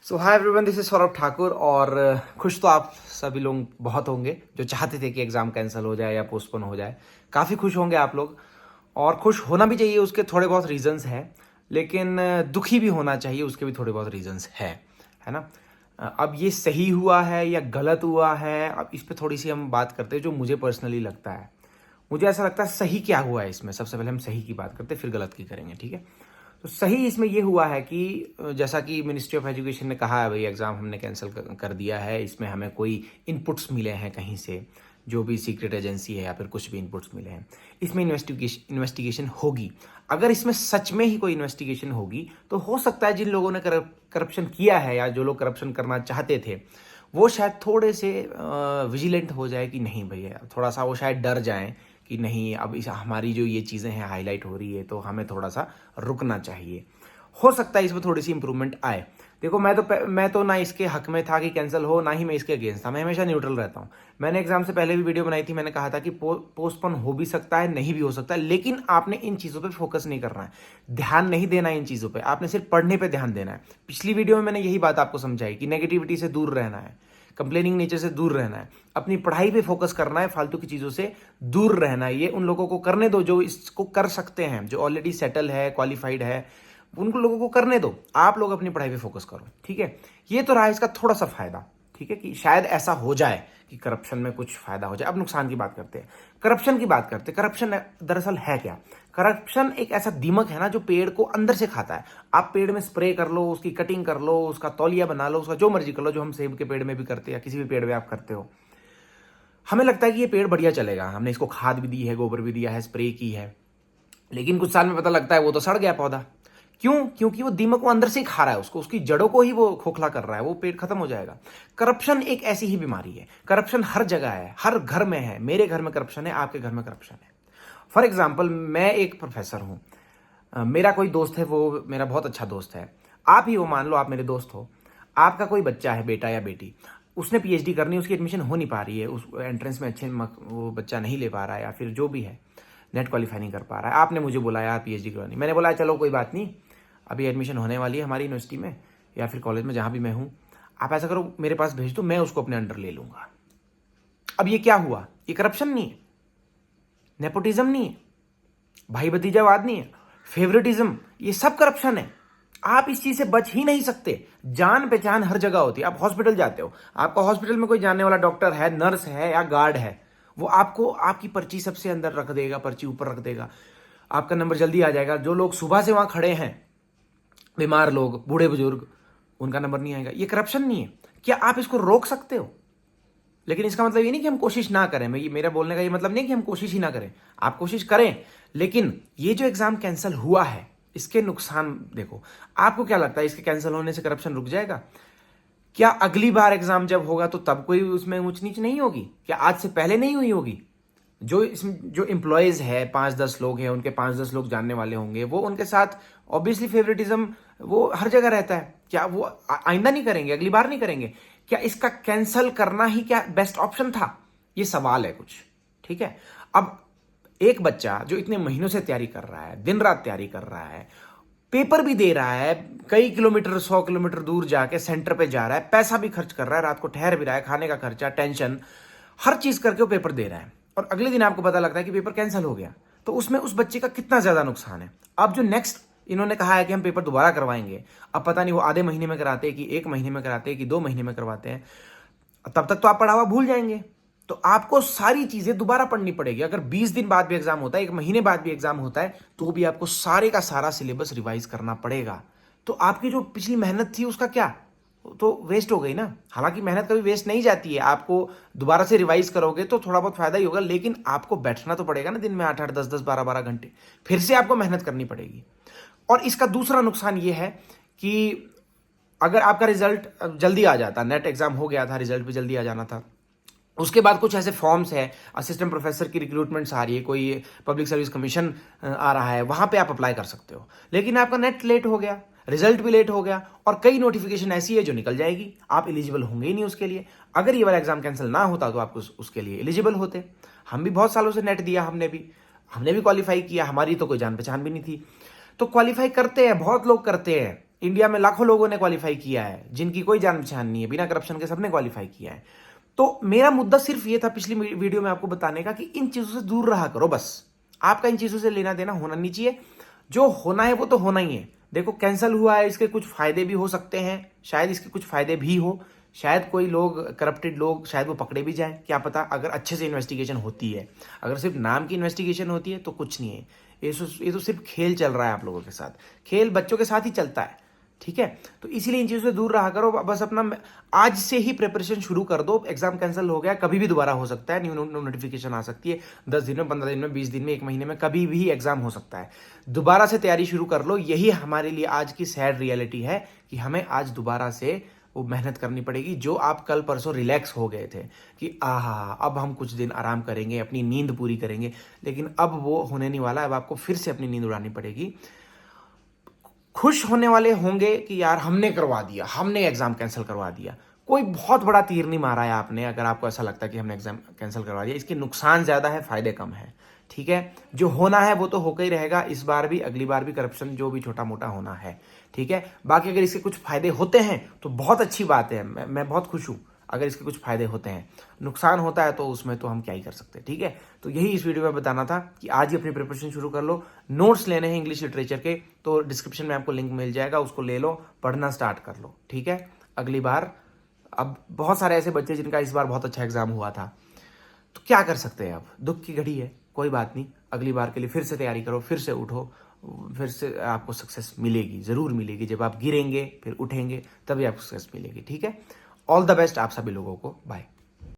So hi everyone, this is Saurabh Thakur. और खुश तो आप सभी लोग बहुत होंगे जो चाहते थे कि एग्ज़ाम कैंसिल हो जाए या पोस्टपोन हो जाए। काफ़ी खुश होंगे आप लोग, और खुश होना भी चाहिए। उसके थोड़े बहुत रीजंस हैं, लेकिन दुखी भी होना चाहिए, उसके भी थोड़े बहुत रीजंस हैं, है ना। अब ये सही हुआ है या गलत हुआ है, अब इस पे थोड़ी सी हम बात करते हैं। जो मुझे पर्सनली लगता है, मुझे ऐसा लगता है सही क्या हुआ है इसमें। सबसे पहले हम सही की बात करते हैं, फिर गलत की करेंगे, ठीक है। तो सही इसमें ये हुआ है कि जैसा कि मिनिस्ट्री ऑफ एजुकेशन ने कहा है, भाई एग्ज़ाम हमने कैंसिल कर दिया है। इसमें हमें कोई इनपुट्स मिले हैं कहीं से, जो भी सीक्रेट एजेंसी है या फिर कुछ भी इनपुट्स मिले हैं, इसमें इन्वेस्टिगेशन होगी। अगर इसमें सच में ही कोई इन्वेस्टिगेशन होगी तो हो सकता है जिन लोगों ने करप्शन किया है या जो लोग करप्शन करना चाहते थे, वो शायद थोड़े से विजिलेंट हो जाए कि नहीं भैया, थोड़ा सा वो शायद डर जाएं कि नहीं, अब इस हमारी जो ये चीज़ें हैं हाईलाइट हो रही है, तो हमें थोड़ा सा रुकना चाहिए। हो सकता है इसमें थोड़ी सी इंप्रूवमेंट आए। देखो, मैं तो ना इसके हक में था कि कैंसिल हो, ना ही मैं इसके अगेंस्ट था। मैं हमेशा न्यूट्रल रहता हूँ। मैंने एग्जाम से पहले भी वीडियो बनाई थी, मैंने कहा था कि पोस्टपोन हो भी सकता है, नहीं भी हो सकता है, लेकिन आपने इन चीज़ों पे फोकस नहीं करना है, ध्यान नहीं देना है इन चीज़ों पे। आपने सिर्फ पढ़ने पे ध्यान देना है। पिछली वीडियो में मैंने यही बात आपको समझाई कि नेगेटिविटी से दूर रहना है, कंप्लेनिंग नेचर से दूर रहना है, अपनी पढ़ाई पे फोकस करना है, फालतू की चीज़ों से दूर रहना है। ये उन लोगों को करने दो जो इसको कर सकते हैं, जो ऑलरेडी सेटल है, क्वालिफाइड है, उन लोगों को करने दो। आप लोग अपनी पढ़ाई पे फोकस करो, ठीक है। ये तो रहा इसका थोड़ा सा फायदा, ठीक है, कि शायद ऐसा हो जाए कि करप्शन में कुछ फायदा हो जाए। अब नुकसान की बात करते हैं, करप्शन की बात करते हैं। करप्शन दरअसल है क्या? करप्शन एक ऐसा दीमक है ना, जो पेड़ को अंदर से खाता है। आप पेड़ में स्प्रे कर लो, उसकी कटिंग कर लो, उसका तौलिया बना लो, उसका जो मर्जी कर लो, जो हम सेब के पेड़ में भी करते हैं या किसी भी पेड़ में आप करते हो। हमें लगता है कि ये पेड़ बढ़िया चलेगा, हमने इसको खाद भी दी है, गोबर भी दिया है, स्प्रे की है, लेकिन कुछ साल में पता लगता है वो तो सड़ गया पौधा। क्यों? क्योंकि वो दीमक को अंदर से ही खा रहा है, उसको, उसकी जड़ों को ही वो खोखला कर रहा है, वो पेड़ खत्म हो जाएगा। करप्शन एक ऐसी ही बीमारी है। करप्शन हर जगह है, हर घर में है। मेरे घर में करप्शन है, आपके घर में करप्शन है। फॉर एग्जाम्पल, मैं एक प्रोफेसर हूं, मेरा कोई दोस्त है, वो मेरा बहुत अच्छा दोस्त है। आप ही वो मान लो, आप मेरे दोस्त हो। आपका कोई बच्चा है, बेटा या बेटी, उसने पीएचडी करनी है, उसकी एडमिशन हो नहीं पा रही है, उस एंट्रेंस में अच्छे वो बच्चा नहीं ले पा रहा है, या फिर जो भी है, नेट क्वालिफाई नहीं कर पा रहा है। आपने मुझे बुलाया यार पीएचडी करवानी, मैंने बोला चलो कोई बात नहीं, अभी एडमिशन होने वाली है हमारी यूनिवर्सिटी में या फिर कॉलेज में, जहाँ भी मैं हूँ, आप ऐसा करो मेरे पास भेज दो, मैं उसको अपने अंडर ले लूंगा। अब ये क्या हुआ? ये करप्शन नहीं है, नेपोटिज्म नहीं है, भाई भतीजावाद नहीं है, फेवरेटिज्म, ये सब करप्शन है। आप इस चीज से बच ही नहीं सकते। जान पहचान हर जगह होती है। आप हॉस्पिटल जाते हो, आपका हॉस्पिटल में कोई जानने वाला डॉक्टर है, नर्स है या गार्ड है, वो आपको आपकी पर्ची सबसे अंदर रख देगा, पर्ची ऊपर रख देगा, आपका नंबर जल्दी आ जाएगा। जो लोग सुबह से वहां खड़े हैं, बीमार लोग, बूढ़े बुजुर्ग, उनका नंबर नहीं आएगा। ये करप्शन नहीं है? क्या आप इसको रोक सकते हो? लेकिन इसका मतलब ये नहीं कि हम कोशिश ना करें। मेरा बोलने का ये मतलब नहीं कि हम कोशिश ही ना करें, आप कोशिश करें। लेकिन ये जो एग्जाम कैंसिल हुआ है, इसके नुकसान देखो। आपको क्या लगता है, इसके कैंसिल होने से करप्शन रुक जाएगा? क्या अगली बार एग्जाम जब होगा तो तब कोई उसमें ऊंच नीच नहीं होगी? क्या आज से पहले नहीं हुई होगी? जो एम्प्लॉयज है, 5-10 लोग हैं, उनके 5-10 लोग जानने वाले होंगे, वो उनके साथ ऑब्वियसली फेवरेटिज्म वो हर जगह रहता है। क्या वो आइंदा नहीं करेंगे, अगली बार नहीं करेंगे? क्या इसका कैंसल करना ही क्या बेस्ट ऑप्शन था? ये सवाल है कुछ, ठीक है। अब एक बच्चा जो इतने महीनों से तैयारी कर रहा है, दिन रात तैयारी कर रहा है, पेपर भी दे रहा है, कई किलोमीटर, 100 किलोमीटर दूर जाके सेंटर पे जा रहा है, पैसा भी खर्च कर रहा है, रात को ठहर भी रहा है, खाने का खर्चा, टेंशन, हर चीज करके वो पेपर दे रहा है, और अगले दिन आपको पता लगता है कि पेपर कैंसिल हो गया। तो उसमें उस बच्चे का कितना ज्यादा नुकसान है। अब जो नेक्स्ट इन्होंने कहा है कि हम पेपर दोबारा करवाएंगे, अब पता नहीं वो आधे महीने में कराते हैं कि 1 महीने में कराते हैं कि 2 महीने में करवाते हैं, तब तक तो आप पढ़ा हुआ भूल जाएंगे। तो आपको सारी चीजें दोबारा पढ़नी पड़ेगी। अगर 20 दिन बाद भी एग्जाम होता है, 1 महीने बाद भी एग्जाम होता है, तो भी आपको सारे का सारा सिलेबस रिवाइज करना पड़ेगा। तो आपकी जो पिछली मेहनत थी उसका क्या, तो वेस्ट हो गई ना। हालांकि मेहनत कभी वेस्ट नहीं जाती है, आपको दोबारा से रिवाइज करोगे तो थोड़ा बहुत फायदा ही होगा, लेकिन आपको बैठना तो पड़ेगा ना दिन में 8-8, 10-10, 12-12 घंटे, फिर से आपको मेहनत करनी पड़ेगी। और इसका दूसरा नुकसान यह है कि अगर आपका रिजल्ट जल्दी आ जाता, नेट एग्जाम हो गया था, रिजल्ट भी जल्दी आ जाना था, उसके बाद कुछ ऐसे फॉर्म्स है, असिस्टेंट प्रोफेसर की रिक्रूटमेंट्स आ रही है, कोई पब्लिक सर्विस कमीशन आ रहा है, वहां पे आप अप्लाई कर सकते हो। लेकिन आपका नेट लेट हो गया, रिजल्ट भी लेट हो गया, और कई नोटिफिकेशन ऐसी है जो निकल जाएगी, आप एलिजिबल होंगे ही नहीं उसके लिए। अगर ये वाला एग्जाम कैंसिल ना होता तो आप उसके लिए एलिजिबल होते। हम भी बहुत सालों से नेट दिया, हमने भी क्वालिफाई किया, हमारी तो कोई जान पहचान भी नहीं थी। तो क्वालिफाई करते हैं, बहुत लोग करते हैं, इंडिया में लाखों लोगों ने क्वालिफाई किया है, जिनकी कोई जान पहचान नहीं है, बिना करप्शन के सबने क्वालिफाई किया है। तो मेरा मुद्दा सिर्फ ये था पिछली वीडियो में आपको बताने का कि इन चीजों से दूर रहा करो। बस आपका इन चीजों से लेना देना होना नहीं चाहिए। जो होना है वो तो होना ही है। देखो कैंसिल हुआ है, इसके कुछ फायदे भी हो सकते हैं, शायद इसके कुछ फायदे भी हो, शायद कोई लोग करप्टेड लोग शायद वो पकड़े भी जाएं, क्या पता, अगर अच्छे से इन्वेस्टिगेशन होती है। अगर सिर्फ नाम की इन्वेस्टिगेशन होती है तो कुछ नहीं है। ये तो सिर्फ खेल चल रहा है आप लोगों के साथ, खेल बच्चों के साथ ही चलता है, ठीक है। तो इसीलिए इन चीज़ों से दूर रहा करो। बस अपना आज से ही प्रिपरेशन शुरू कर दो। एग्जाम कैंसिल हो गया, कभी भी दोबारा हो सकता है, न्यू नोटिफिकेशन आ सकती है 10 दिन में, 15 दिन में, 20 दिन में, 1 महीने में, कभी भी एग्जाम हो सकता है। दोबारा से तैयारी शुरू कर लो। यही हमारे लिए आज की सैड रियलिटी है कि हमें आज दोबारा से वो मेहनत करनी पड़ेगी। जो आप कल परसों रिलैक्स हो गए थे कि आहा अब हम कुछ दिन आराम करेंगे, अपनी नींद पूरी करेंगे, लेकिन अब वो होने नहीं वाला। अब आपको फिर से अपनी नींद उड़ानी पड़ेगी। खुश होने वाले होंगे कि यार हमने करवा दिया, हमने एग्जाम कैंसिल करवा दिया। कोई बहुत बड़ा तीर नहीं मारा है आपने, अगर आपको ऐसा लगता है कि हमने एग्जाम कैंसिल करवा दिया। इसके नुकसान ज्यादा है, फायदे कम है, ठीक है। जो होना है वो तो होकर ही रहेगा, इस बार भी, अगली बार भी करप्शन जो भी छोटा मोटा होना है, ठीक है। बाकी अगर इसके कुछ फायदे होते हैं तो बहुत अच्छी बात है, मैं बहुत खुश हूं अगर इसके कुछ फायदे होते हैं। नुकसान होता है तो उसमें तो हम क्या ही कर सकते हैं, ठीक है। तो यही इस वीडियो में बताना था कि आज ही अपनी प्रिपरेशन शुरू कर लो। नोट्स लेने हैं इंग्लिश लिटरेचर के तो डिस्क्रिप्शन में आपको लिंक मिल जाएगा, उसको ले लो, पढ़ना स्टार्ट कर लो, ठीक है। अगली बार, अब बहुत सारे ऐसे बच्चे जिनका इस बार बहुत अच्छा एग्जाम हुआ था, तो क्या कर सकते हैं, अब दुख की घड़ी है, कोई बात नहीं। अगली बार के लिए फिर से तैयारी करो, फिर से उठो, फिर से आपको सक्सेस मिलेगी, जरूर मिलेगी। जब आप गिरेंगे फिर उठेंगे तभी आपको सक्सेस मिलेगी, ठीक है। ऑल द बेस्ट आप सभी लोगों को, बाय।